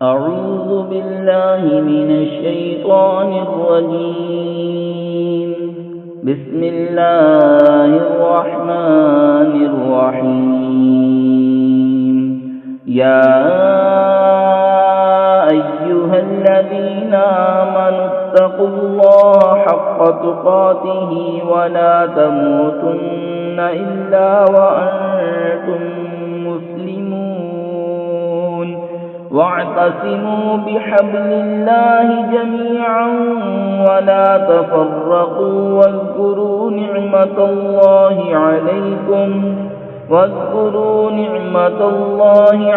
أعوذ بالله من الشيطان الرجيم. بسم الله الرحمن الرحيم. يا أيها الذين آمنوا اتقوا الله حق تقاته ولا تموتن إلا وأنتم مسلمون واعتصموا بحبل الله جميعا ولا تفرقوا واذكروا نعمة الله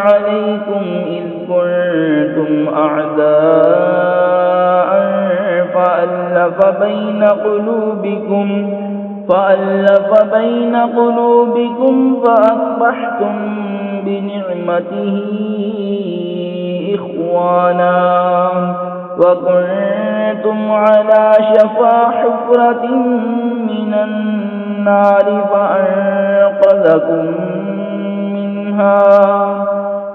عليكم إذ كنتم أعداء فألف بين قلوبكم فأصبحتم بنعمته إخوانا وكنتم على شفا حفرة من النار فأنقذكم منها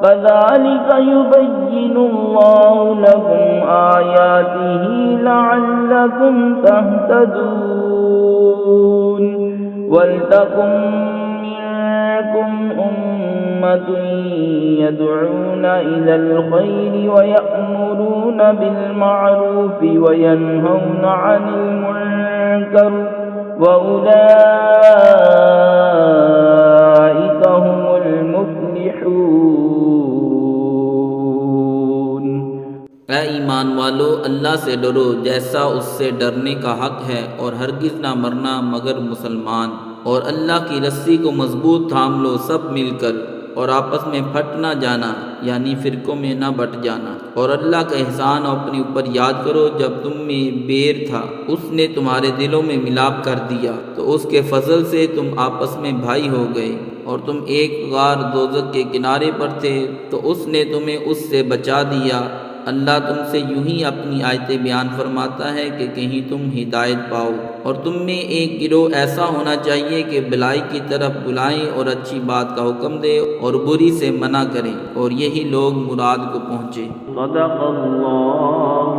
كذلك يبين الله لكم آياته لعلكم تهتدون. ولتكن منكم أمة يدعون إلى الخير ويأمرون بالمعروف وينهون عن المنكر وأولئك هم المفلحون. اے ایمان والو، اللہ سے ڈرو جیسا اس سے ڈرنے کا حق ہے، اور ہرگز نہ مرنا مگر مسلمان، اور اللہ کی رسی کو مضبوط تھام لو سب مل کر، اور آپس میں پھٹ نہ جانا یعنی فرقوں میں نہ بٹ جانا، اور اللہ کا احسان اپنے اوپر یاد کرو جب تم میں بیر تھا اس نے تمہارے دلوں میں ملاپ کر دیا تو اس کے فضل سے تم آپس میں بھائی ہو گئے، اور تم ایک غار دوزخ کے کنارے پر تھے تو اس نے تمہیں اس سے بچا دیا۔ اللہ تم سے یوں ہی اپنی آیتیں بیان فرماتا ہے کہ کہیں تم ہدایت پاؤ، اور تم میں ایک گروہ ایسا ہونا چاہیے کہ بھلائی کی طرف بلائیں اور اچھی بات کا حکم دے اور بری سے منع کریں، اور یہی لوگ مراد کو پہنچے۔ صدق اللہ